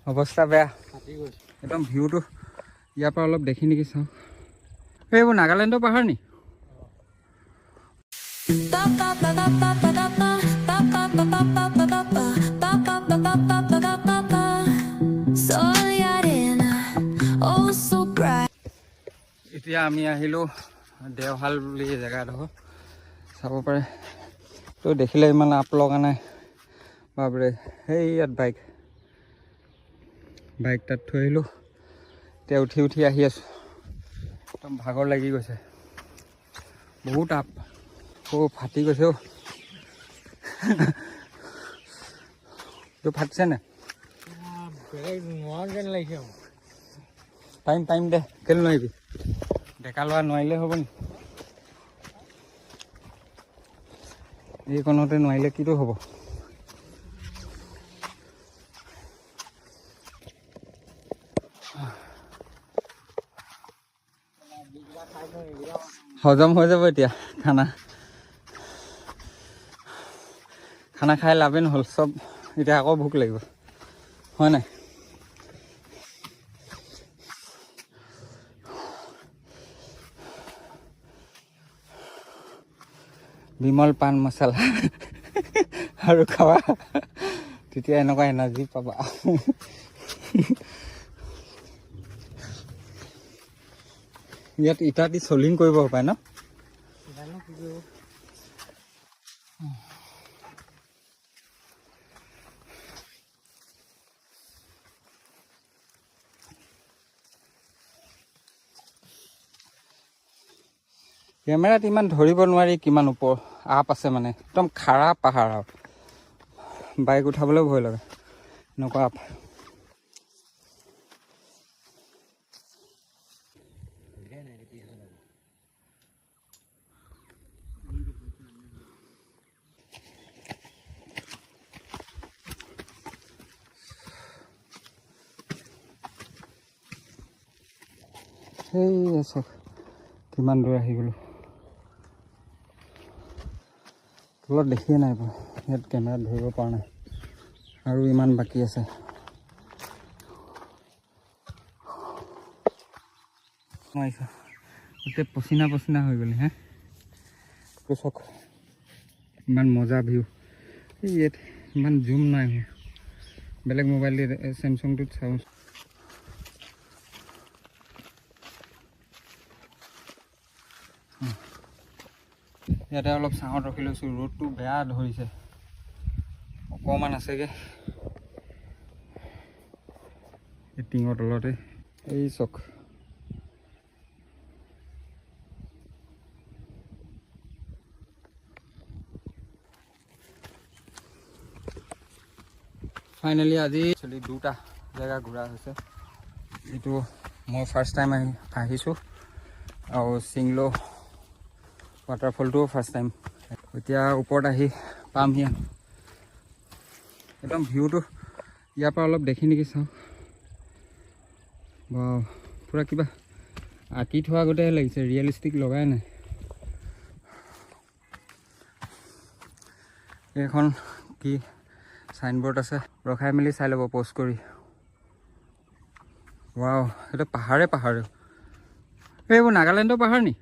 অৱস্থা বেয়া একদম ভিউটো ইয়াৰ পৰা অলপ দেখি নেকি চাওঁ এইবোৰ নাগালেণ্ডৰ পাহাৰ নি এতিয়া আমি আহিলোঁ দেওশাল বুলি জেগা এডোখৰ চাব পাৰে তো দেখিলে ইমান আপ লগা নাই বাপৰে সেই ইয়াত বাইক তাত থৈ আহিলোঁ এতিয়া উঠি আহি আছোঁ একদম ভাগৰ লাগি গৈছে বহুত আপ ফাটি গৈছে তো ফাটিছে নে পাৰিম দে কেলৈ নোৱাৰিবি ডেকা লোৱা নোৱাৰিলে হ'ব নি এইকণতে নোৱাৰিলে কিটো হ'ব হজম হৈ যাব এতিয়া খানা খাই লাভেই নহ'ল চব এতিয়া আকৌ ভোক লাগিব হয় নাই বিমল পাণ মছলা আৰু খাবা তেতিয়া এনেকুৱা এনাৰ্জি পাবা ইয়াত ইটা দি চলিং কৰিব পাৰে ন কেমেৰাত ইমান ধৰিব নোৱাৰি কিমান ওপৰ আপ আছে মানে একদম খাৰা পাহাৰ আৰু বাইক উঠাবলৈও ভয় লাগে এনেকুৱা আপ সেই চাওক কিমান দূৰ আহি গ'লোঁ তলত দেখিয়ে নাই বাৰু ইয়াত কেমেৰাত ধৰিব পৰা নাই আৰু ইমান বাকী আছে গোটেই পচিনা হৈ গ'লে হে চাওক ইমান মজা ভিউ এই ইয়াত ইমান জুম নাই বেলেগ মোবাইল দি চেমচাংটোত চাওঁ ইয়াতে অলপ ছাঁত ৰখি লৈছোঁ ৰ'দটো বেয়া ধৰিছে অকণমান আছেগৈ এই টিঙৰ তলতে এই চক ফাইনেলি আজি একচুৱেলি দুটা জেগা ঘূৰা হৈছে এইটো মই ফাৰ্ষ্ট টাইম আহিছোঁ আৰু চিংলো ৱাটাৰফলটোও ফাৰ্ষ্ট টাইম এতিয়া ওপৰত আহি পামহি একদম ভিউটো ইয়াৰ পৰা অলপ দেখি নেকি চাওঁ বা পূৰা কিবা আঁকি থোৱা গোটেই লাগিছে ৰিয়েলিষ্টিক লগাই নাই এইখন কি চাইনবোৰ্ড আছে ৰখাই মেলি চাই ল'ব প'ষ্ট কৰি ৱাও এইটো পাহাৰে এইবোৰ নাগালেণ্ডৰ পাহাৰ নি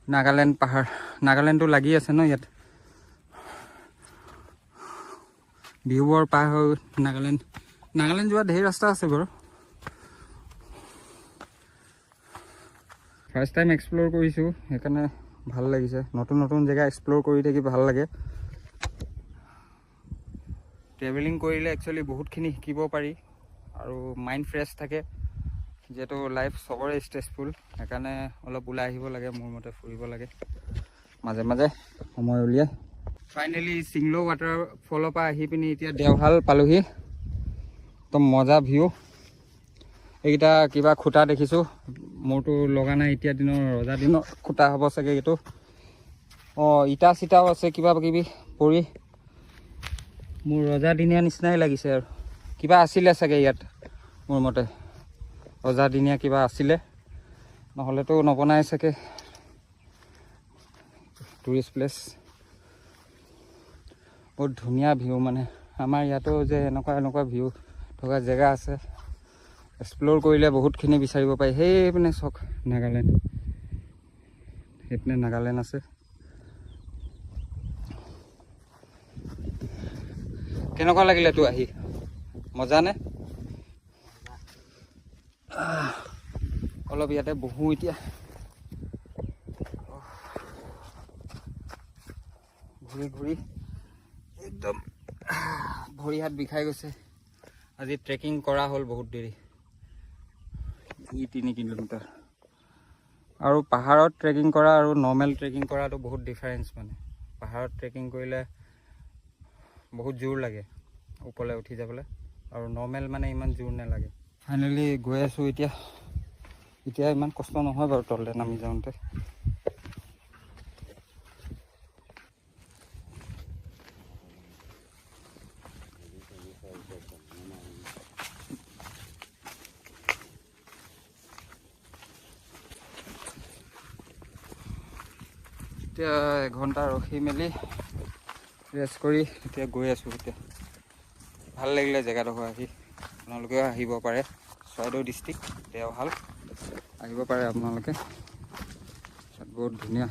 নাগালেণ্ড পাহাৰ নাগালেণ্ডটো লাগি আছে ন ইয়াত ভিউবোৰ পাৰ হৈ নাগালেণ্ড যোৱা ঢেৰ ৰাস্তা আছে বাৰু ফাৰ্ষ্ট টাইম এক্সপ্ল'ৰ কৰিছোঁ সেইকাৰণে ভাল লাগিছে নতুন জেগা এক্সপ্ল'ৰ কৰি থাকি ভাল লাগে ট্ৰেভেলিং কৰিলে একচুৱেলি বহুতখিনি শিকিব পাৰি আৰু মাইণ্ড ফ্ৰেছ থাকে যিহেতু লাইফ চবৰে ষ্ট্ৰেছফুল সেইকাৰণে অলপ ওলাই আহিব লাগে মোৰ মতে ফুৰিব লাগে মাজে মাজে সময় উলিয়াই ফাইনেলি চিংলো ৱাটাৰফলৰ পৰা আহি পিনি এতিয়া দেওশাল পালোহি একদম মজা ভিউ এইকেইটা কিবা খুঁটা দেখিছোঁ মোৰতো লগা নাই এতিয়া দিনৰ ৰজা দিনৰ খুঁটা হ'ব চাগে এইটো ইটা চিটাও আছে কিবা কিবি পৰি মোৰ ৰজাদিনীয়া নিচিনাই লাগিছে আৰু কিবা আছিলে চাগে ইয়াত মোৰ মতে ৰজাদিনীয়া কিবা আছিলে নহ'লেতো নবনাই চাগে টুৰিষ্ট প্লেচ বহুত ধুনীয়া ভিউ মানে আমাৰ ইয়াতো যে এনেকুৱা ভিউ থকা জেগা আছে, এক্সপ্ল'ৰ কৰিলে বহুতখিনি বিচাৰিব পাৰি। সেইপিনে চাওক নাগালেণ্ড, সেইপিনে নাগালেণ্ড আছে। কেনেকুৱা লাগিলে তোৰ আহি? মজা নে? অলপ ইয়াতে বহোঁ এতিয়া। ঘূৰি ঘূৰি একদম ভৰি হাত বিষাই গৈছে। আজি ট্ৰেকিং কৰা হ'ল বহুত দেৰি, 2-3 কিলোমিটাৰ। আৰু পাহাৰত ট্ৰেকিং কৰা আৰু নৰ্মেল ট্ৰেকিং কৰাটো বহুত ডিফাৰেঞ্চ। মানে পাহাৰত ট্ৰেকিং কৰিলে বহুত জোৰ লাগে ওপৰলৈ উঠি যাবলৈ, আৰু নৰ্মেল মানে ইমান জোৰ নালাগে। ফাইনেলি গৈ আছোঁ এতিয়া। এতিয়া ইমান কষ্ট নহয় বাৰু তললৈ নামি যাওঁতে। এতিয়া 1 ঘণ্টা ৰখি মেলি ৰেষ্ট কৰি এতিয়া গৈ আছোঁ। এতিয়া ভাল লাগিলে জেগাডোখৰ আহি। আপোনালোকেও আহিব পাৰে, চৰাইদেউ ডিষ্ট্ৰিক্ট দেওশাল আহিব পাৰে আপোনালোকে। বহুত ধুনীয়া,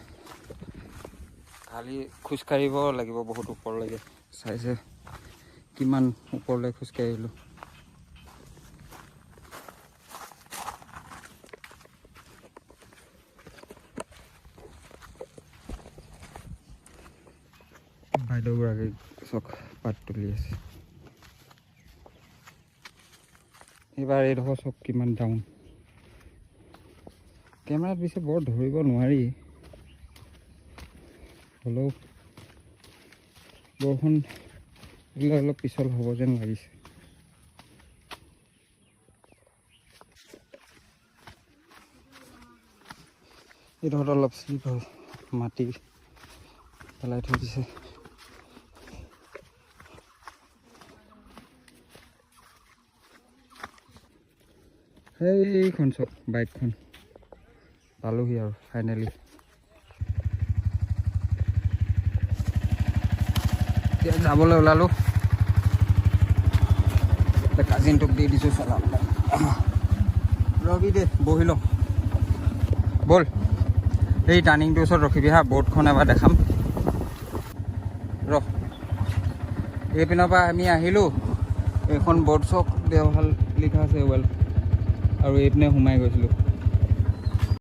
খালি খোজকাঢ়িব লাগিব বহুত ওপৰলৈকে। চাইছে কিমান ওপৰলৈ খোজকাঢ়ি আহিলোঁ। বাইদেউগৰাকী চক পাত তুলি আছে। এইবাৰ এইডোখৰ চক কিমান ডাউন। কেমেৰাত পিছে বৰ ধৰিব নোৱাৰি, হ'লেও বৰষুণ দিলে অলপ পিছল হ'ব যেন লাগিছে। এইডোখৰত অলপ শ্লিপ হ'ল, মাটি পেলাই থৈ দিছে। সেইখন চক বাইকখন পালোহি আৰু ফাইনেলি। এতিয়া যাবলৈ ওলালোঁ। কাজিনটোক দি দিছোঁ চলাবলৈ। ৰবি দে, বহি লওঁ ব'ল। এই টাৰ্ণিংটোৰ ওচৰত ৰখিবি হা, বৰ্ডখন এবাৰ দেখাম ৰহ। এইপিনৰ পৰা আমি আহিলোঁ, এইখন বৰ্ড চক দেওশাল লিখা আছে ৱেল, আৰু এইপিনে সোমাই গৈছিলোঁ।